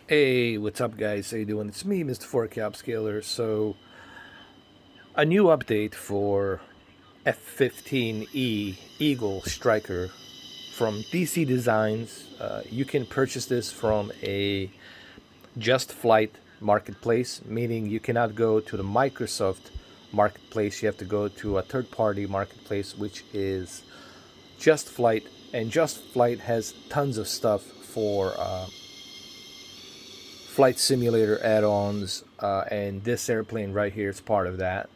Hey, what's up, guys? How you doing? It's me, Mr. 4K Upscaler. So, a new update for F-15E Eagle Striker from DC Designs. You can purchase this from a Justflight marketplace, meaning you cannot go to the Microsoft marketplace. You have to go to a third-party marketplace, which is Justflight, and Justflight has tons of stuff for flight simulator add-ons, and this airplane right here is part of that.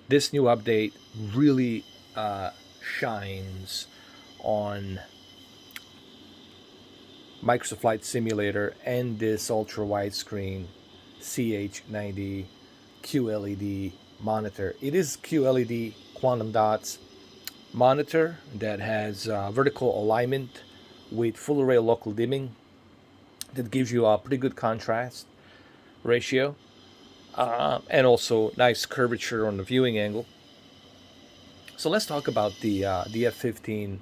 This new update really shines on Microsoft Flight Simulator and this ultra widescreen CH90 QLED monitor. It is QLED quantum dots monitor that has vertical alignment with full array local dimming that gives you a pretty good contrast ratio, and also nice curvature on the viewing angle. So let's talk about the F-15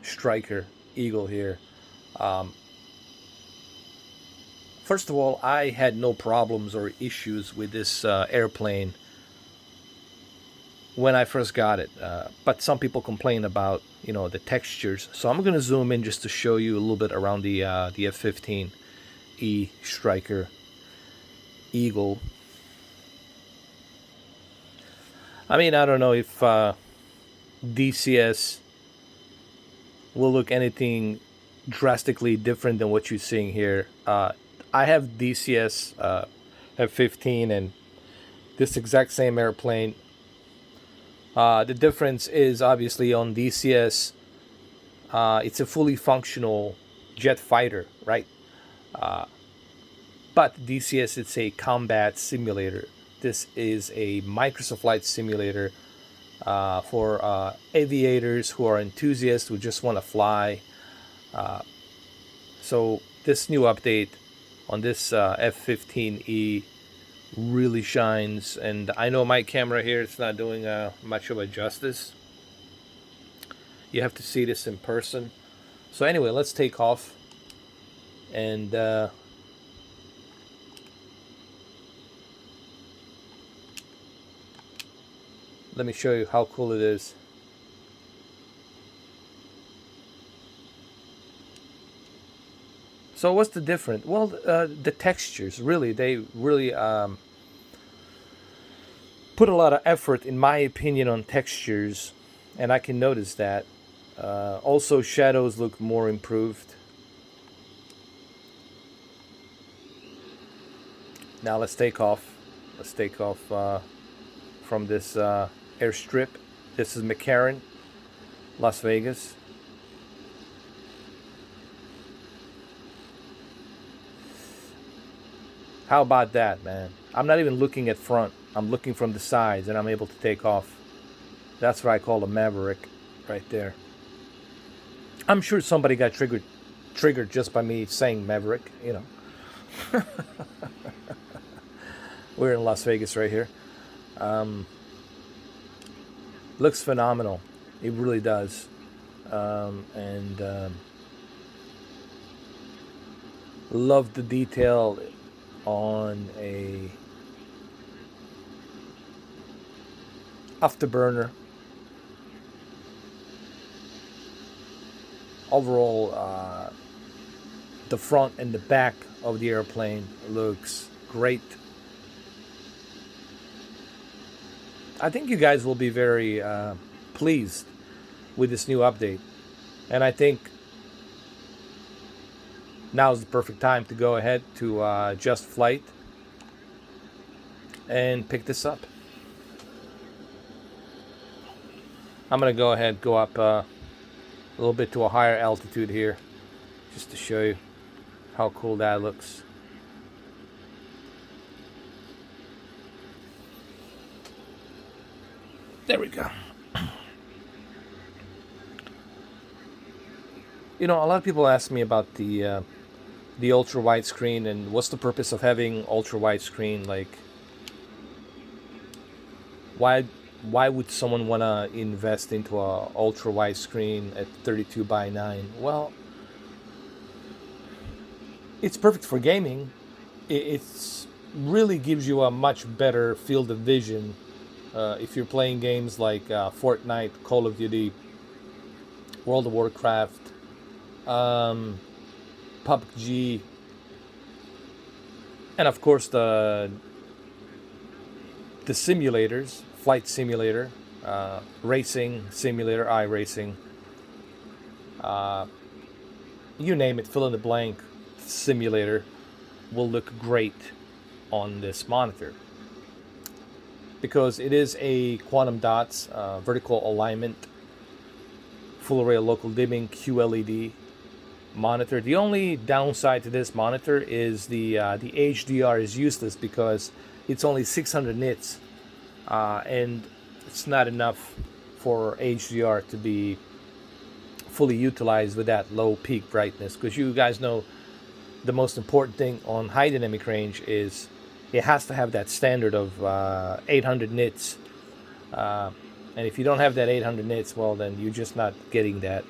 Striker Eagle here. Um, First of all, I had no problems or issues with this airplane when I first got it, but some people complain about the textures. So I'm going to zoom in just to show you a little bit around the F-15E Striker Eagle. I mean, I don't know if DCS will look anything drastically different than what you're seeing here. I have DCS F-15 and this exact same airplane. The difference is obviously on DCS, it's a fully functional jet fighter, right? But DCS, it's a combat simulator. This is a Microsoft Flight Simulator for aviators who are enthusiasts who just want to fly. So this new update on this F-15E really shines, and I know my camera here is not doing much of a justice. You have to see this in person. So anyway, let's take off, and let me show you how cool it is. So what's the difference? Well, the textures, really, they really put a lot of effort, in my opinion, on textures, and I can notice that. Also, shadows look more improved. Now let's take off. Let's take off from this airstrip. This is McCarran, Las Vegas. How about that, man? I'm not even looking at front. I'm looking from the sides, and I'm able to take off. That's what I call a maverick, right there. I'm sure somebody got triggered just by me saying maverick. We're in Las Vegas right here. Looks phenomenal. It really does. And love the detail on a afterburner. Overall, the front and the back of the airplane looks great. I think you guys will be very pleased with this new update, and I think now is the perfect time to go ahead to Justflight and pick this up. I'm gonna go ahead, go up a little bit to a higher altitude here, just to show you how cool that looks. There we go. A lot of people ask me about the ultra widescreen and what's the purpose of having ultra widescreen. Like, why why would someone want to invest into a ultra widescreen at 32 by 9? Well, It's perfect for gaming. It's really gives you a much better field of vision if you're playing games like Fortnite, Call of Duty, World of Warcraft, um, PUBG, and of course the simulators, flight simulator, racing simulator, iRacing, uh, you name it, fill in the blank simulator will look great on this monitor because it is a quantum dots, vertical alignment, full array local dimming QLED monitor. The only downside to this monitor is the HDR is useless because it's only 600 nits, and it's not enough for HDR to be fully utilized with that low peak brightness. Because you guys know the most important thing on high dynamic range is it has to have that standard of 800 nits. And if you don't have that 800 nits, well, then you're just not getting that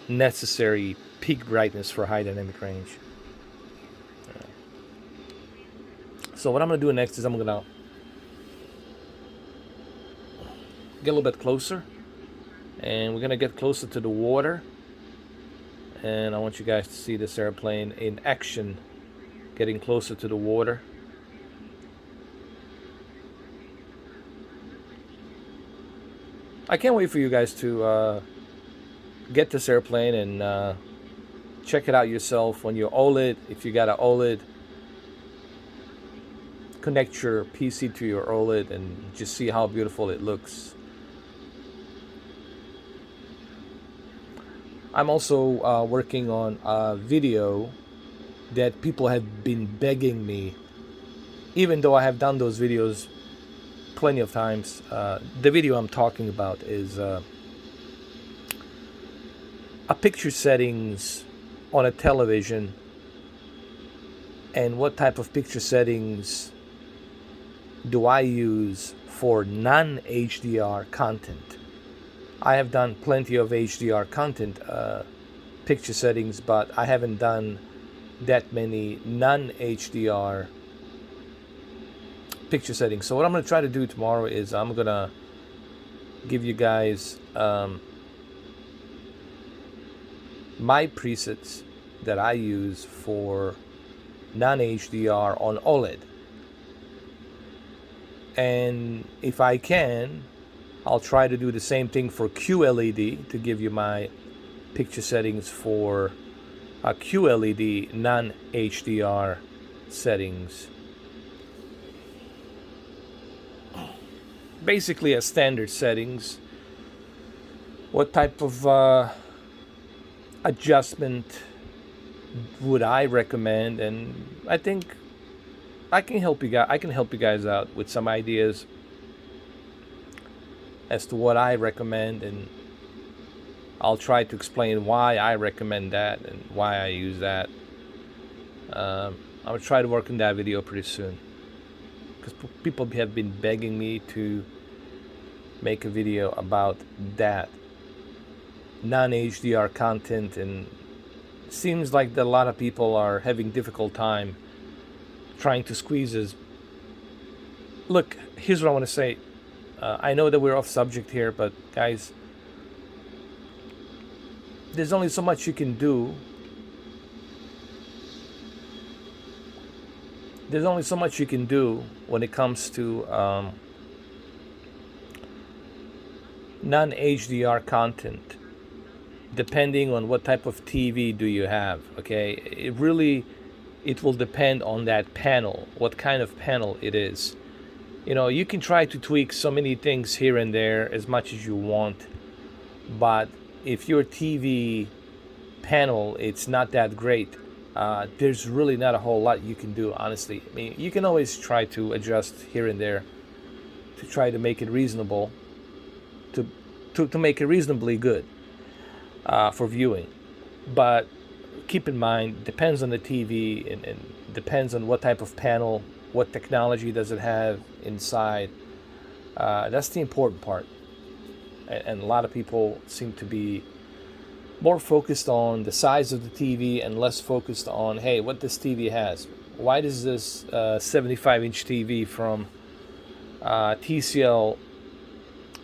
necessary peak brightness for high dynamic range. So what I'm going to do next is I'm going to get a little bit closer, and we're going to get closer to the water, and I want you guys to see this airplane in action getting closer to the water. I can't wait for you guys to get this airplane and check it out yourself on your OLED. If you got an OLED, connect your PC to your OLED and just see how beautiful it looks. I'm also working on a video that people have been begging me, even though I have done those videos plenty of times. The video I'm talking about is a picture settings on a television and what type of picture settings do I use for non-HDR content. I have done plenty of HDR content picture settings, but I haven't done that many non-HDR picture settings. So what I'm going to try to do tomorrow is I'm going to give you guys my presets that I use for non-HDR on OLED. And if I can, I'll try to do the same thing for QLED to give you my picture settings for QLED non-HDR settings. Basically a standard settings. What type of adjustment would I recommend? And I think I can help you guys out with some ideas as to what I recommend, and I'll try to explain why I recommend that and why I use that. I'll try to work on that video pretty soon because people have been begging me to make a video about that non-HDR content, and it seems like that a lot of people are having difficult time trying to squeeze this. Look, here's what I want to say. I know that we're off subject here, but guys, there's only so much you can do. There's only so much you can do when it comes to non-HDR content, depending on what type of TV do you have. Okay, it will depend on that panel, what kind of panel it is. You know, you can try to tweak so many things here and there as much as you want, but if your TV panel it's not that great, there's really not a whole lot you can do, honestly. I mean, you can always try to adjust here and there to try to make it reasonable, to make it reasonably good for viewing. But keep in mind, depends on the TV and depends on what type of panel, what technology does it have inside. That's the important part. And a lot of people seem to be more focused on the size of the TV and less focused on, hey, what this TV has. Why does this 75-inch TV from TCL,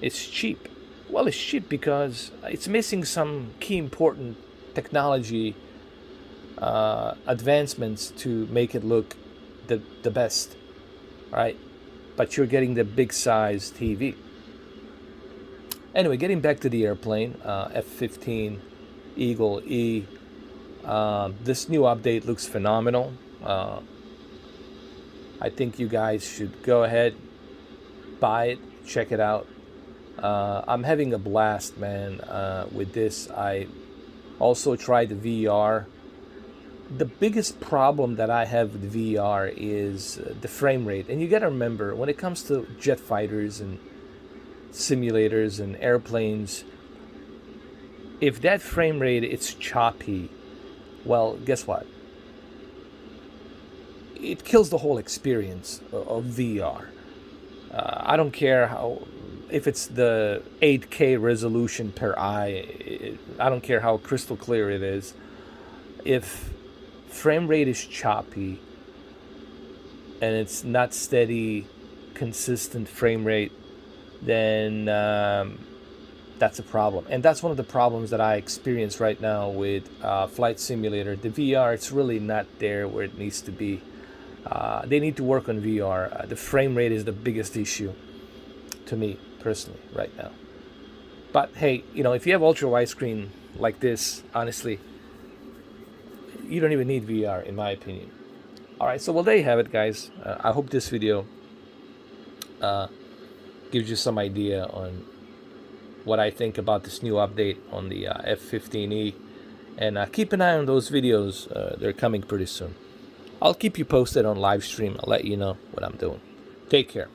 it's cheap? Well, it's cheap because it's missing some key important technology advancements to make it look the best, right? But you're getting the big size TV. Anyway, getting back to the airplane, F-15 Eagle E. This new update looks phenomenal. I think you guys should go ahead, buy it, check it out. I'm having a blast, man, with this. I also tried the VR. The biggest problem that I have with VR is the frame rate. And you got to remember, when it comes to jet fighters and simulators and airplanes, if that frame rate is choppy, well, guess what? It kills the whole experience of VR. I don't care if it's the 8K resolution per eye. I don't care how crystal clear it is. If frame rate is choppy and it's not steady, consistent frame rate, then that's a problem. And that's one of the problems that I experience right now with Flight Simulator. The VR, it's really not there where it needs to be. They need to work on VR. The frame rate is the biggest issue to me personally right now. But hey, if you have ultra widescreen like this, honestly, you don't even need VR in my opinion. All right, so well, there you have it, guys. I hope this video gives you some idea on what I think about this new update on the F-15E. And keep an eye on those videos. They're coming pretty soon. I'll keep you posted on live stream. I'll let you know what I'm doing. Take care.